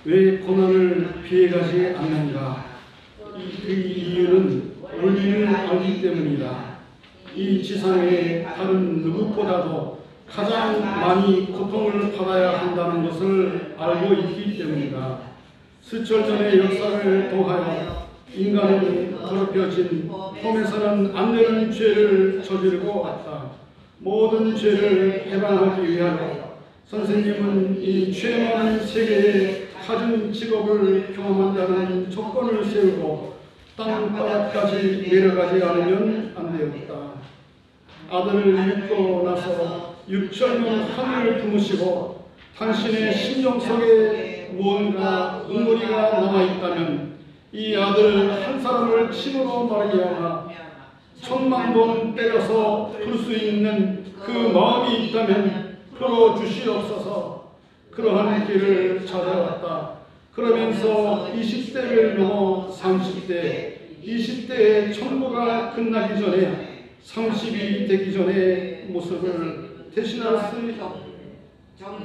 왜 고난을 피해가지 않는가? 그 이유는 원리를 알기 때문이다. 이 지상에 다른 누구보다도 가장 많이 고통을 받아야 한다는 것을 알고 있기 때문이다. 수천 년의 역사를 통하여 인간은 더럽혀진 험에서는 안 되는 죄를 저지르고 왔다. 모든 죄를 해방하기 위하여 선생님은 이 죄 많은 세계에 가진 직업을 경험한다는 조건을 세우고 땅바닥까지 내려가지 않으면 안 되었다. 아들을 잃고 나서 6천년 하늘을 품으시고 당신의 심령 속에 무언가 응어리가 남아있다면 이 아들 한 사람을 침으로 마르게 하나 1000만 번 때려서 풀 수 있는 그 마음이 있다면 풀어주시옵소서. 그러한 길을 찾아왔다. 그러면서 20대를 넘어 30대, 20대의 천부가 끝나기 전에 30이 되기 전에 모습을 대신할 수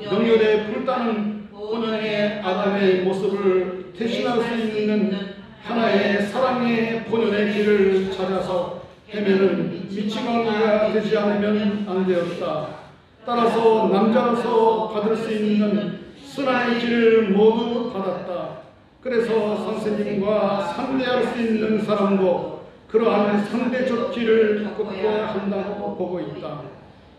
정열에 불타는 본연의 아담의 모습을 대신할 수 있는 하나의 사랑의 본연의 길을 찾아서 헤매는 미치광이가 되지 않으면 안 되었다. 따라서 남자로서 받을 수 있는 순환의 길을 모두 받았다. 그래서 선생님과 상대할 수 있는 사람도 그러한 상대적 길을 꺾어야 한다고 보고 있다.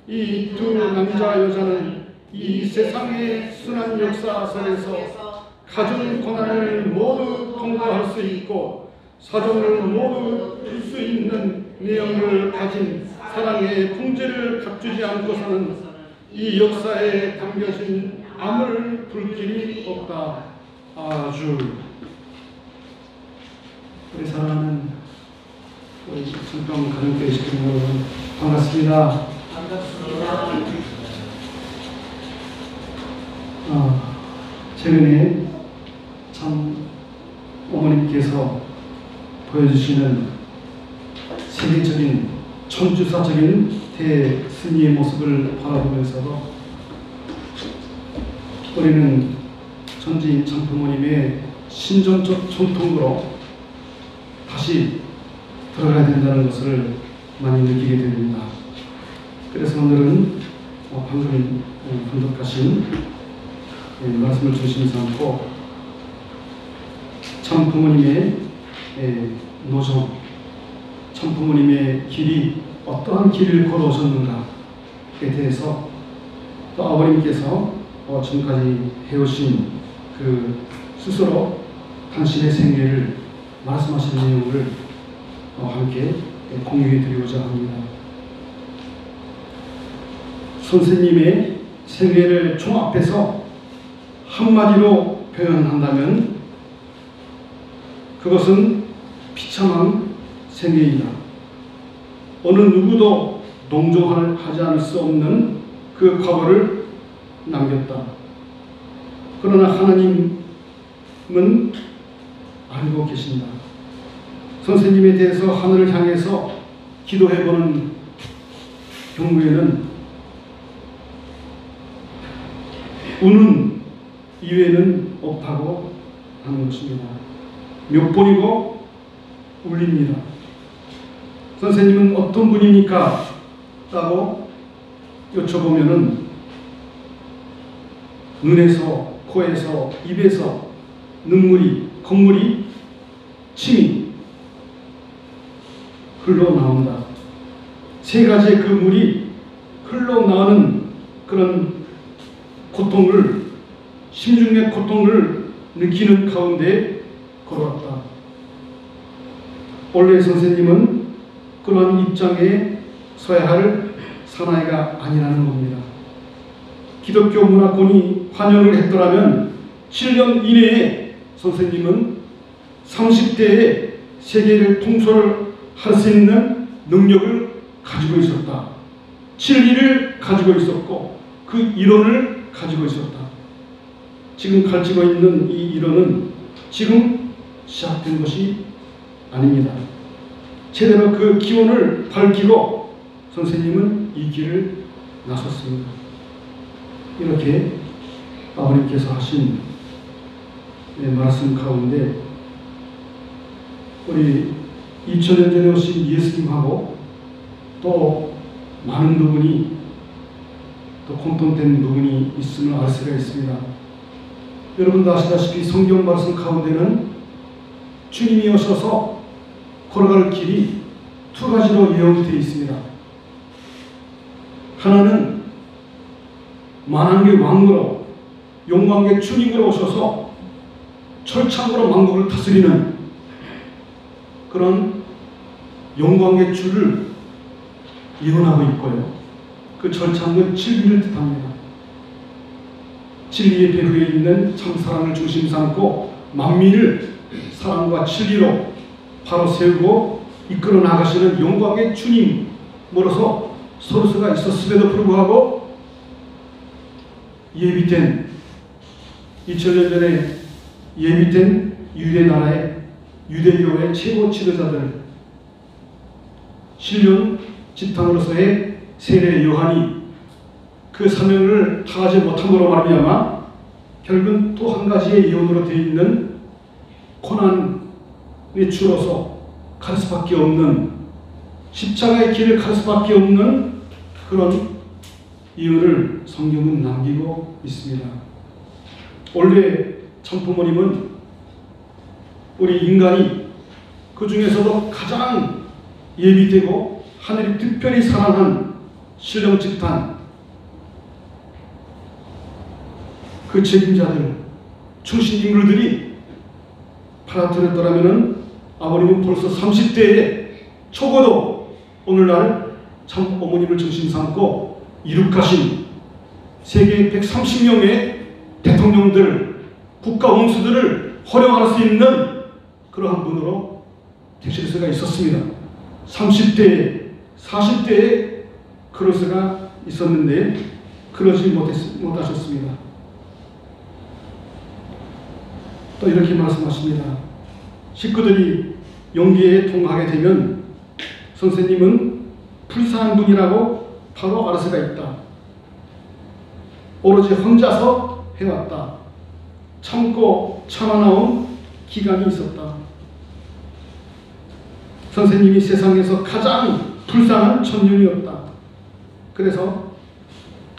이 두 남자 여자는 이 세상의 순환 역사 속에서 가진 고난을 모두 통과할 수 있고 사정을 모두 풀 수 있는 내용을 가진 사랑의 풍제를 갖추지 않고서는 이 역사에 담겨진 아무 불길이 없다. 아주 우리 사랑하는 우리 성평 가정교회 식구 여러분 반갑습니다. 반갑습니다. 최근에 참 어머님께서 보여주시는 세계적인 천주사적인 대승리의 모습을 바라보면서도 우리는 전지인 장부모님의 신전적 전통으로 다시 들어가야 된다는 것을 많이 느끼게 됩니다. 그래서 오늘은 방금 분석하신 말씀을 중심에 삼고 참 부모님의 노정, 참 부모님의 길이 어떠한 길을 걸어오셨는가에 대해서 또 아버님께서 지금까지 해오신 그 스스로 당신의 생애를 말씀하신 내용을 함께 공유해 드리고자 합니다. 선생님의 생애를 종합해서 한마디로 표현한다면 그것은 비참한 생애이다. 어느 누구도 동조하지 않을 수 없는 그 과거를 남겼다. 그러나 하나님은 알고 계신다. 선생님에 대해서 하늘을 향해서 기도해보는 경우에는 우는 이외에는 없다고 하는 것입니다. 몇 번이고 울립니다. 선생님은 어떤 분입니까? 라고 여쭤보면은 눈에서, 코에서, 입에서 눈물이, 콧물이, 침이 흘러나온다. 세 가지의 그 물이 흘러나오는 그런 고통을, 심중의 고통을 느끼는 가운데 걸어왔다. 원래 선생님은 그런 입장에 서야 할 사나이가 아니라는 겁니다. 기독교 문화권이 환영을 했더라면 7년 이내에 선생님은 30대에 세계를 통솔할 수 있는 능력을 가지고 있었다. 진리를 가지고 있었고 그 이론을 가지고 있었다. 지금 가지고 있는 이 이론은 지금 시작된 것이 아닙니다. 제대로 그 기원을 밝히고 선생님은 이 길을 나섰습니다. 이렇게 아버님께서 하신 말씀 가운데 우리 2000년 전에 오신 예수님하고 또 많은 부분이 또 공통된 부분이 있음을 알 수가 있습니다. 여러분도 아시다시피 성경 말씀 가운데는 주님이 오셔서 걸어갈 길이 두 가지로 예언되어 있습니다. 하나는 만왕의 왕으로 영광의 주님으로 오셔서 철창으로 만국을 다스리는 그런 영광의 주를 예언하고 있고요. 그 철창은 진리를 뜻합니다. 진리의 배후에 있는 참사랑을 중심 삼고 만민을 사랑과 진리로 바로 세우고 이끌어 나가시는 영광의 주님으로서 서로서가 있었음에도 불구하고 예비된 2000년 전에 예비된 유대 나라의 유대교의 최고 지도자들 신령 집단으로서의 세례 요한이 그 사명을 다하지 못함으로 말미암아 결국은 또 한 가지의 예언으로 되어 있는 고난의 주로서 갈 수밖에 없는 십자가의 길을 갈 수밖에 없는 그런 예언을 성경은 남기고 있습니다. 원래 참부모님은 우리 인간이 그 중에서도 가장 예비되고 하늘이 특별히 사랑한 신령 집단 그 책임자들 충신 인물들이 받아들였더라면 아버님은 벌써 30대에 적어도 오늘날 참 어머님을 중심 삼고 이룩하신 세계 130명의 대통령들 국가 원수들을 활용할 수 있는 그러한 분으로 되실 수가 있었습니다. 30대에 40대에 그럴 수가 있었는데 그러지 못하셨습니다. 또 이렇게 말씀하십니다. 식구들이 용기에 통하게 되면 선생님은 불쌍한 분이라고 바로 알 수가 있다. 오로지 혼자서 해왔다. 참고 참아나온 기간이 있었다. 선생님이 세상에서 가장 불쌍한 천년이었다. 그래서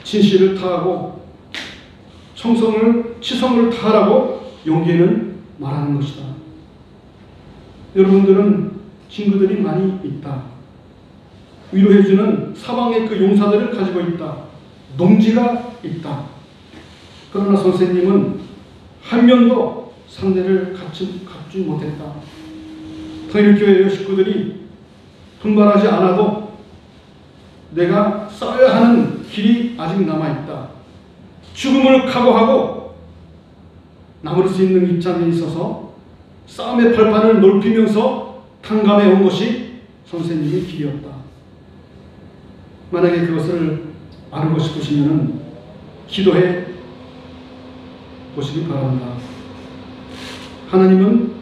진실을 다하고 치성을 다하라고 용기에는 말하는 것이다. 여러분들은 친구들이 많이 있다. 위로해주는 사방의 그 용사들을 가지고 있다. 동지가 있다. 그러나 선생님은 한 명도 상대를 갖지 못했다. 통일교회 식구들이 분발하지 않아도 내가 싸워야 하는 길이 아직 남아있다. 죽음을 각오하고 남을 수 있는 입장에 있어서 싸움의 발판을 넓히면서 탕감해 온 것이 선생님의 길이었다. 만약에 그것을 알고 싶으시면 기도해 보시기 바랍니다. 하나님은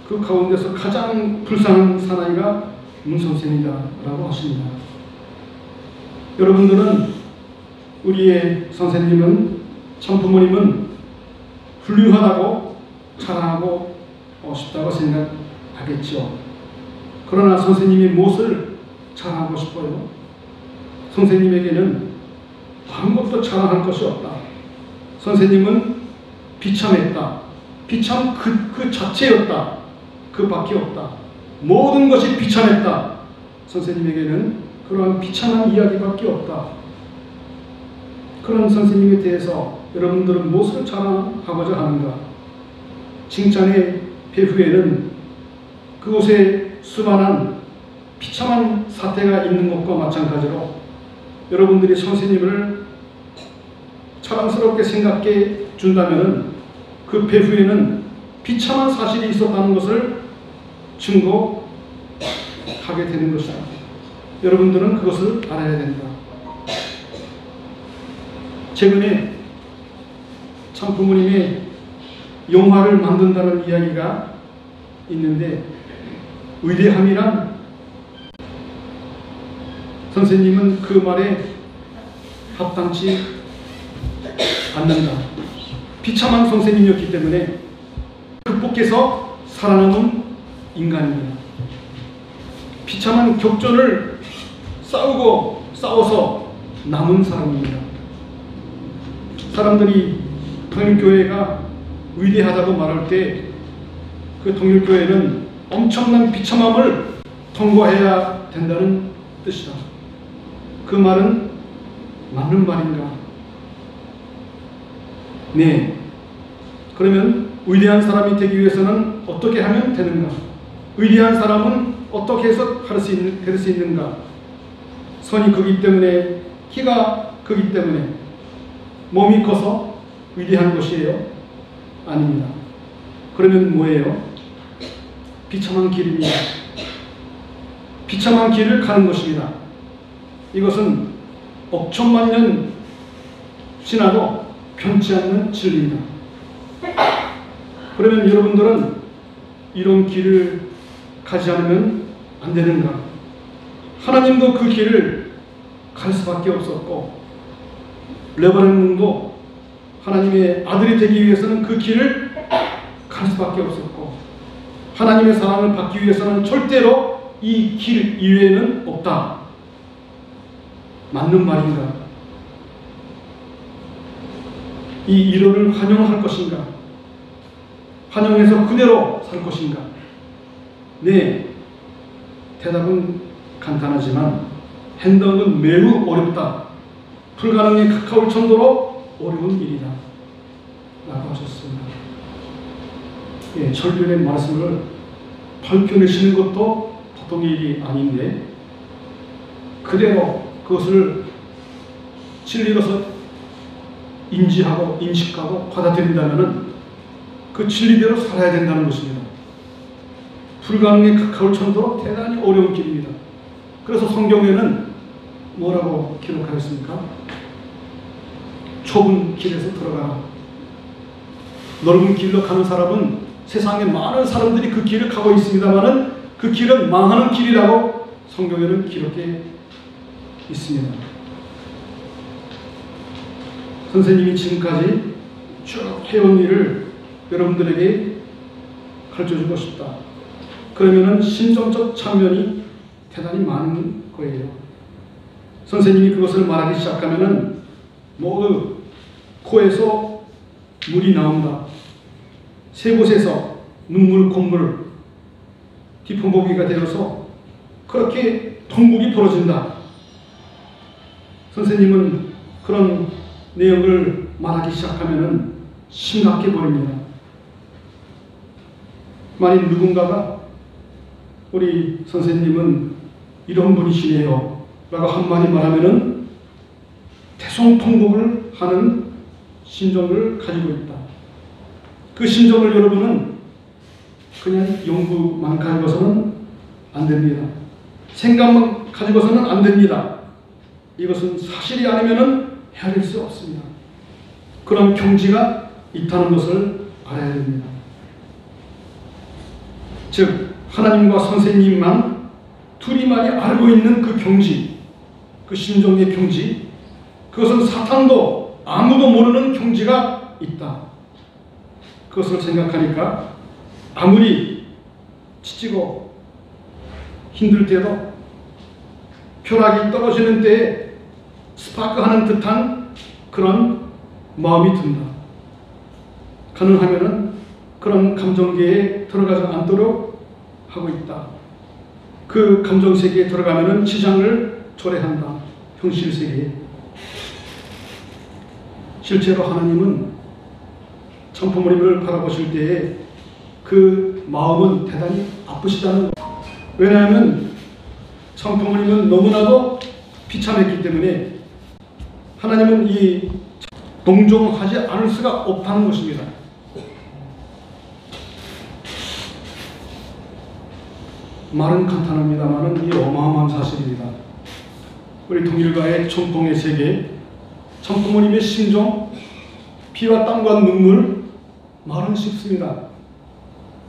그 가운데서 가장 불쌍한 사나이가 문선생이다 라고 하십니다. 여러분들은 우리의 선생님은 참부모님은 훌륭하다고 자랑하고 싶다고 생각하겠죠. 그러나 선생님이 무엇을 자랑하고 싶어요? 선생님에게는 아무것도 자랑할 것이 없다. 선생님은 비참했다. 비참 그 자체였다. 그 밖에 없다. 모든 것이 비참했다. 선생님에게는 그러한 비참한 이야기밖에 없다. 그런 선생님에 대해서 여러분들은 무엇을 자랑하고자 하는가? 칭찬의 배후에는 그곳에 수많은 비참한 사태가 있는 것과 마찬가지로 여러분들이 선생님을 자랑스럽게 생각해 준다면 그 배후에는 비참한 사실이 있었다는 것을 증거하게 되는 것이다. 여러분들은 그것을 알아야 된다. 최근에 참 부모님의 영화를 만든다는 이야기가 있는데 위대함이란 선생님은 그 말에 합당치 않는다. 비참한 선생님이었기 때문에 극복해서 살아남은 인간입니다. 비참한 격전을 싸워서 남은 사람입니다. 사람들이 통일교회가 위대하다고 말할 때 그 통일교회는 엄청난 비참함을 통과해야 된다는 뜻이다. 그 말은 맞는 말인가? 네. 그러면 위대한 사람이 되기 위해서는 어떻게 하면 되는가? 위대한 사람은 어떻게 해서 될 수 있는가? 선이 크기 때문에, 키가 크기 때문에, 몸이 커서 위대한 것이에요? 아닙니다. 그러면 뭐예요? 비참한 길입니다. 비참한 길을 가는 것입니다. 이것은 억천만 년 지나도 변치 않는 진리입니다. 그러면 여러분들은 이런 길을 가지 않으면 안 되는가? 하나님도 그 길을 갈 수밖에 없었고, 레바논도 하나님의 아들이 되기 위해서는 그 길을 갈 수밖에 없었고, 하나님의 사랑을 받기 위해서는 절대로 이 길 이외에는 없다. 맞는 말인가? 이 이론을 환영할 것인가? 환영해서 그대로 살 것인가? 네, 대답은 간단하지만 행동은 매우 어렵다. 불가능에 가까울 정도로 어려운 일이다 라고 하셨습니다. 예, 절변의 말씀을 밝혀내시는 것도 보통의 일이 아닌데, 그대로 그것을 진리로서 인지하고 인식하고 받아들인다면 그 진리대로 살아야 된다는 것입니다. 불가능에 가까울 정도로 대단히 어려운 길입니다. 그래서 성경에는 뭐라고 기록하였습니까? 좁은 길에서 들어가라. 넓은 길로 가는 사람은 세상에 많은 사람들이 그 길을 가고 있습니다만은 그 길은 망하는 길이라고 성경에는 기록해 있습니다. 선생님이 지금까지 쭉 해온 일을 여러분들에게 가르쳐주고 싶다. 그러면은 심정적 참여이 대단히 많은 거예요. 선생님이 그것을 말하기 시작하면은 코에서 물이 나온다. 세 곳에서 눈물, 콧물, 뒷포보기가 되어서 그렇게 통곡이 벌어진다. 선생님은 그런 내용을 말하기 시작하면은 심각해 보입니다. 만일 누군가가 우리 선생님은 이런 분이시네요 라고 한마디 말하면은 대성통곡을 하는 심정을 가지고 있다. 그 심정을 여러분은 그냥 연구만 가지고서는 안 됩니다. 생각만 가지고서는 안 됩니다. 이것은 사실이 아니면은 헤아릴 수 없습니다. 그런 경지가 있다는 것을 알아야 됩니다. 즉 하나님과 선생님만 둘이만이 알고 있는 그 경지, 그 심정의 경지, 그것은 사탄도 아무도 모르는 경지가 있다. 그것을 생각하니까 아무리 지치고 힘들 때도 벼락이 떨어지는 때에 스파크하는 듯한 그런 마음이 든다. 가능하면은 그런 감정계에 들어가지 않도록 하고 있다. 그 감정세계에 들어가면은 지장을 초래한다. 현실세계에. 실제로 하나님은 천부모님을 바라보실 때에 그 마음은 대단히 아프시다는 거예요. 왜냐하면 천부모님은 너무나도 비참했기 때문에 하나님은 이 동정하지 않을 수가 없다는 것입니다. 말은 간단합니다만 이 어마어마한 사실입니다. 우리 통일가의 천통의 세계, 천부모님의 심정, 피와 땀과 눈물, 말은 쉽습니다.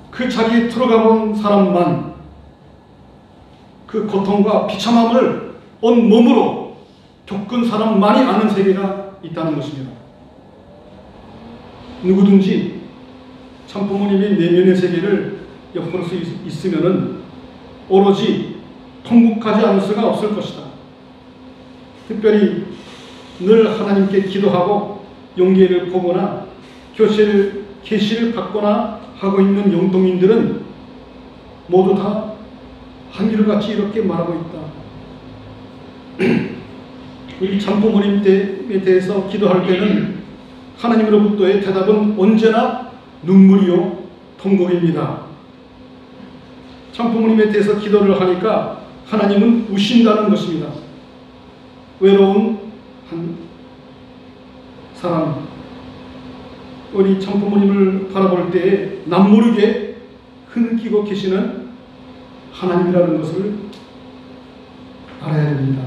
그 자리에 들어가 본 사람만 그 고통과 비참함을 온 몸으로 겪은 사람만이 아는 세계가 있다는 것입니다. 누구든지 참부모님이 내면의 세계를 엿볼 수 있으면은 오로지 통곡하지 않을 수가 없을 것이다. 특별히 늘 하나님께 기도하고 용기를 보거나 계시를 받거나 하고 있는 영동인들은 모두 다 한결같이 이렇게 말하고 있다. 우리 참부모님에 대해서 기도할 때는 하나님으로부터의 대답은 언제나 눈물이요 통곡입니다. 참부모님에 대해서 기도를 하니까 하나님은 우신다는 것입니다. 외로운 한 사람, 우리 참부모님을 바라볼 때에 남모르게 흐느끼고 계시는 하나님이라는 것을 알아야 됩니다.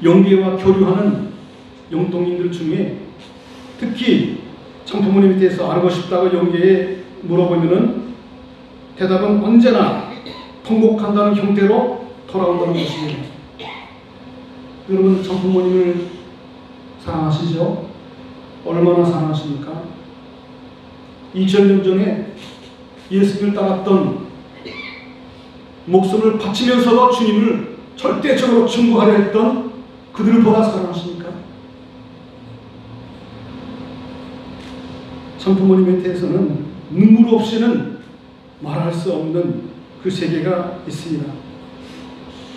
영계와 교류하는 영동인들 중에 특히 참부모님에 대해서 알고 싶다고 영계에 물어보면은 대답은 언제나 통곡한다는 형태로 돌아온다는 것입니다. 여러분 참부모님을 사랑하시죠? 얼마나 사랑하십니까? 2000년 전에 예수님을 따랐던 목숨을 바치면서도 주님을 절대적으로 증거하려 했던 그들을 보다 사랑하십니까? 참부모님에 대해서는 눈물 없이는 말할 수 없는 그 세계가 있습니다.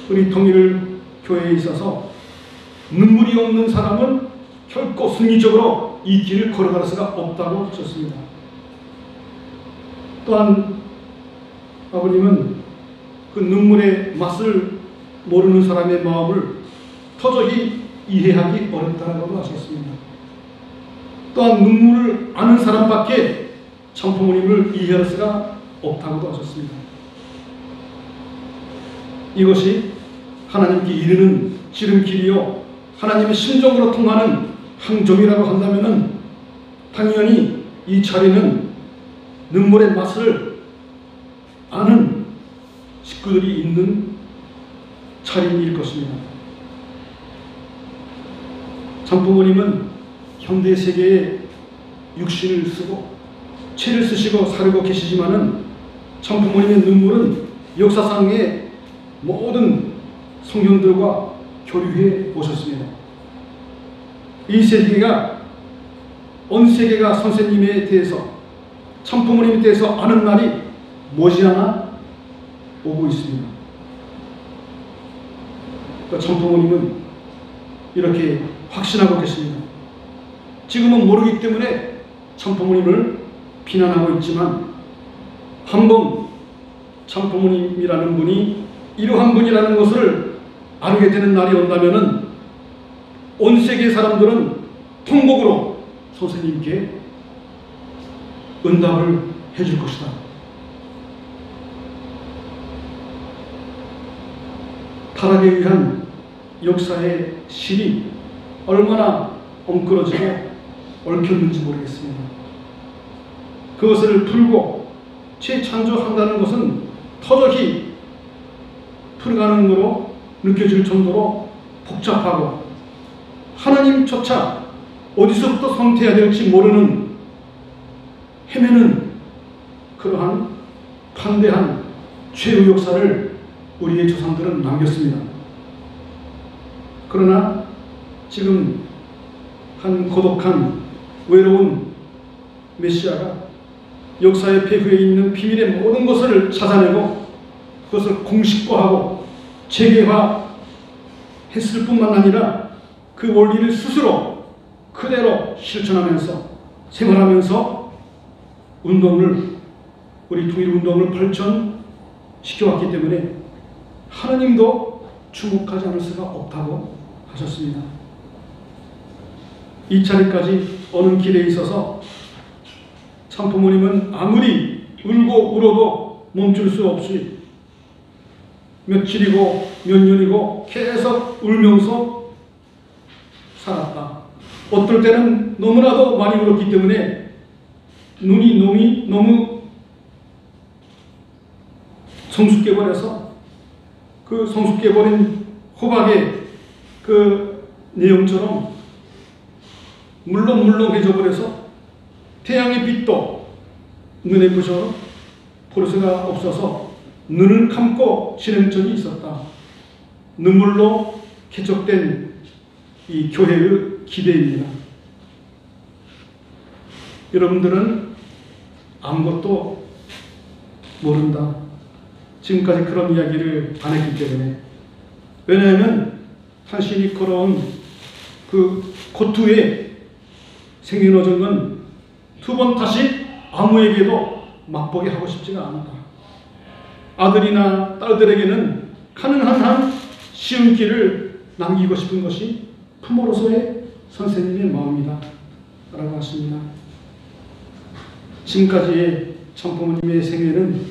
우리 통일 교회에 있어서 눈물이 없는 사람은 결코 순리적으로 이 길을 걸어갈 수가 없다고 하셨습니다. 또한 아버님은 그 눈물의 맛을 모르는 사람의 마음을 도저히 이해하기 어렵다고 하셨습니다. 또한 눈물을 아는 사람밖에 참부모님을 이해할 수가 없다고도 하셨습니다. 이것이 하나님께 이르는 지름길이요 하나님의 심정으로 통하는 항점이라고 한다면 당연히 이 자리는 눈물의 맛을 아는 식구들이 있는 자리일 것입니다. 참부모님은 현대 세계에 육신을 쓰고 체를 쓰시고 살고 계시지만은 참부모님의 눈물은 역사상의 모든 성령들과 교류해 오셨습니다. 이 세계가 온 세계가 선생님에 대해서 참부모님에 대해서 아는 날이 머지않아 오고 있습니다. 그러니까 참부모님은 이렇게 확신하고 계십니다. 지금은 모르기 때문에 참부모님을 비난하고 있지만 한번 참부모님이라는 분이 이러한 분이라는 것을 알게 되는 날이 온다면은 온 세계 사람들은 통곡으로 선생님께 응답을 해줄 것이다. 타락에 의한 역사의 실이 얼마나 엉클어지고 얽혔는지 모르겠습니다. 그것을 풀고 재창조한다는 것은 터덕이 풀어가는 거로 느껴질 정도로 복잡하고 하나님조차 어디서부터 선택해야 될지 모르는 헤매는 그러한 판대한 죄의 역사를 우리의 조상들은 남겼습니다. 그러나 지금 한 고독한 외로운 메시아가 역사의 배후에 있는 비밀의 모든 것을 찾아내고 그것을 공식화하고 체계화했을 뿐만 아니라 그 원리를 스스로 그대로 실천하면서 생활하면서 우리 통일운동을 발전시켜왔기 때문에 하나님도 주목하지 않을 수가 없다고 하셨습니다. 이 자리까지 오는 길에 있어서 참부모님은 아무리 울고 울어도 멈출 수 없이 며칠이고 몇 년이고 계속 울면서 살았다. 어떨 때는 너무나도 많이 울었기 때문에 눈이 너무 성숙해버려서 그 성숙해버린 호박의 그 내용처럼 물렁물렁해져 버려서 태양의 빛도 눈에 부셔 볼 수가 없어서 눈을 감고 지낸 적이 있었다. 눈물로 개척된 이 교회의 기대입니다. 여러분들은 아무것도 모른다. 지금까지 그런 이야기를 안 했기 때문에. 왜냐하면 당신이 걸어온 그 고투의 생애노정은 두 번 다시 아무에게도 맛보게 하고 싶지가 않다. 아들이나 딸들에게는 가능한 한 쉬운 길을 남기고 싶은 것이 부모로서의 선생님의 마음이다 라고 하십니다. 지금까지의 참부모님의 생애는,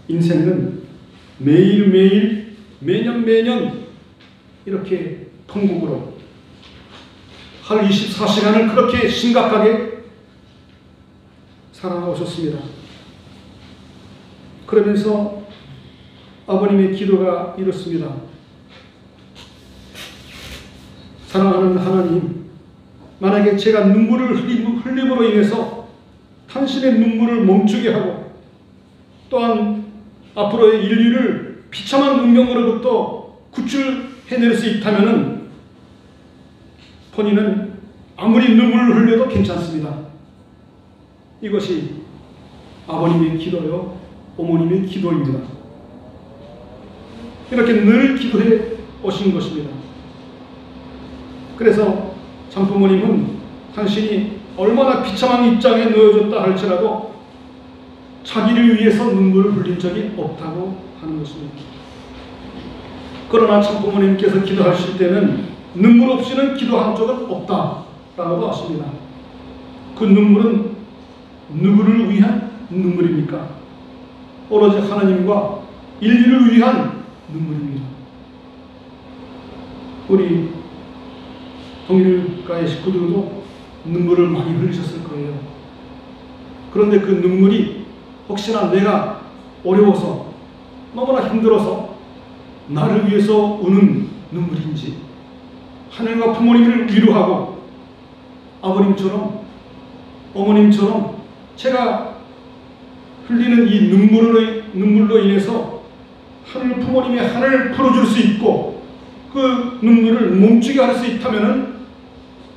인생은 매일매일 매년 이렇게 통곡으로 하루 24시간을 그렇게 심각하게 살아오셨습니다. 그러면서 아버님의 기도가 이렇습니다. 사랑하는 하나님, 만약에 제가 눈물을 흘림으로 인해서 당신의 눈물을 멈추게 하고 또한 앞으로의 인류를 비참한 운명으로부터 구출해낼 수 있다면 본인은 아무리 눈물을 흘려도 괜찮습니다. 이것이 아버님의 기도요, 어머님의 기도입니다. 이렇게 늘 기도해 오신 것입니다. 그래서 참부모님은 당신이 얼마나 비참한 입장에 놓여졌다 할지라도 자기를 위해서 눈물을 흘린 적이 없다고 하는 것입니다. 그러나 참부모님께서 기도하실 때는 눈물 없이는 기도한 적은 없다라고도 하십니다. 그 눈물은 누구를 위한 눈물입니까? 오로지 하나님과 인류를 위한 눈물입니다. 우리 동일가의 식구들도 눈물을 많이 흘리셨을 거예요. 그런데 그 눈물이 혹시나 내가 어려워서 너무나 힘들어서 나를 위해서 우는 눈물인지, 하늘과 부모님을 위로하고 아버님처럼 어머님처럼 제가 흘리는 이 눈물로 인해서 하늘 부모님의 한을 풀어줄 수 있고 그 눈물을 멈추게 할 수 있다면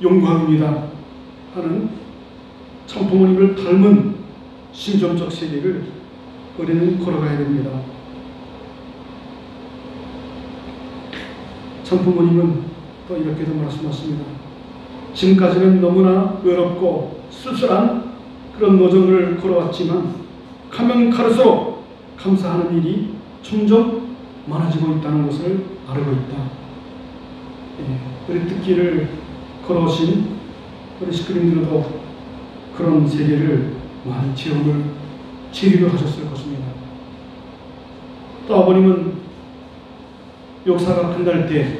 영광입니다 하는 참부모님을 닮은 신정적 세계를 우리는 걸어가야 됩니다. 참부모님은 또 이렇게도 말씀하십니다. 지금까지는 너무나 외롭고 쓸쓸한 그런 노정을 걸어왔지만 가면 갈수록 감사하는 일이 점점 많아지고 있다는 것을 알고 있다. 우리 뜻길을 걸어오신 우리 식구님들도 그런 세계를 많이 체험을 하셨을 것입니다. 또 아버님은 역사가 끝날 때,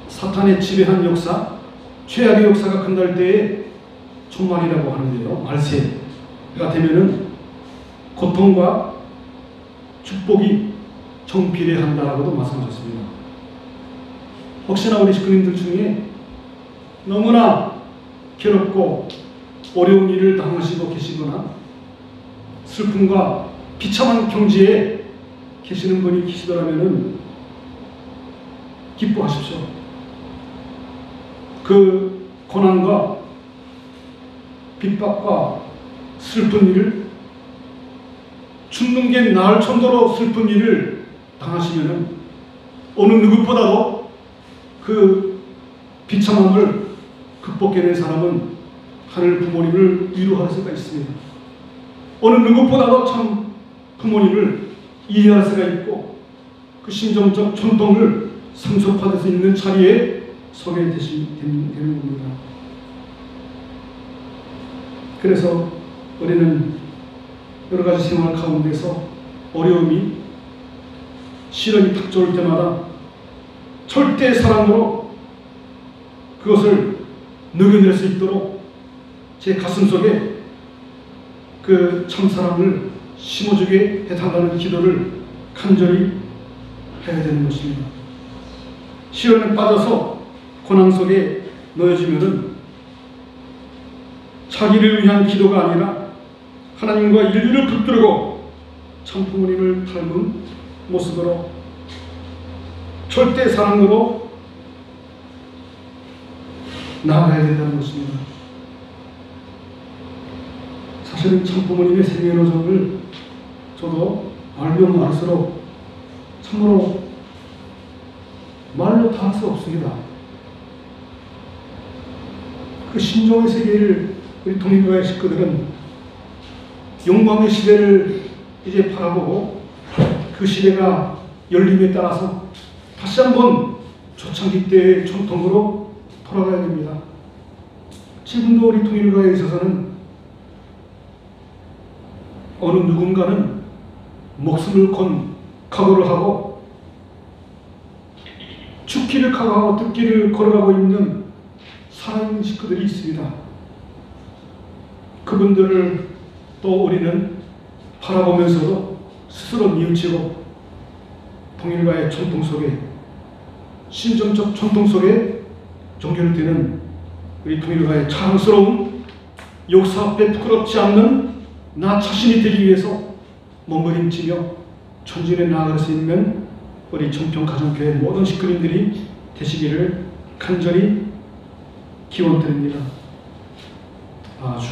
사탄의 지배한 역사, 죄악의 역사가 끝날 때에 종말이라고 하는데요, 말세가 되면은 고통과 축복이 정비례한다라고도 말씀하셨습니다. 혹시나 우리 식구님들 중에 너무나 괴롭고 어려운 일을 당하시고 계시거나 슬픔과 비참한 경지에 계시는 분이 계시더라면 기뻐하십시오. 그 고난과 핍박과 슬픈 일을, 죽는 게 나을 정도로 슬픈 일을 당하시면 어느 누구보다도 그 비참함을 극복해낸 사람은 하늘 부모님을 위로할 수가 있습니다. 어느 누구보다도 참 부모님을 이해할 수가 있고 그 심정적 전통을 상속받을 수 있는 자리에 서게 되는 겁니다. 그래서 우리는 여러 가지 생활 가운데서 어려움이, 시련이 닥쳐올 때마다 절대 사랑으로 그것을 녹여낼 수 있도록 제 가슴 속에 그 참사랑을 심어주게 해달라는 기도를 간절히 해야 되는 것입니다. 시련에 빠져서 고난 속에 놓여지면은 자기를 위한 기도가 아니라 하나님과 인류를 붙들고 참부모님을 닮은 모습으로 절대 사랑으로 나아가야 된다는 것입니다. 사실은 참부모님의 생애로정을 저도 알면 알수록 참으로 말로 다 할 수 없습니다. 그 신종의 세계를 우리 독립가의 식구들은 영광의 시대를 이제 바라보고 그 시대가 열림에 따라서 다시 한번 초창기 때의 전통으로 돌아가야 됩니다. 지금도 우리 통일가에 있어서는 어느 누군가는 목숨을 건 각오를 하고 죽기를 각오하고 듣기를 걸어가고 있는 살아있는 식구들이 있습니다. 그분들을 또 우리는 바라보면서도 스스로 뉘우치고 통일가의 전통 속에 신정적 전통 속에 종결되는 우리 통일가의 자랑스러운 역사 앞에 부끄럽지 않는 나 자신이 되기 위해서 몸부림치며 전진해 나아갈 수 있는 우리 정평가정교회 모든 식구님들이 되시기를 간절히 기원드립니다. 아주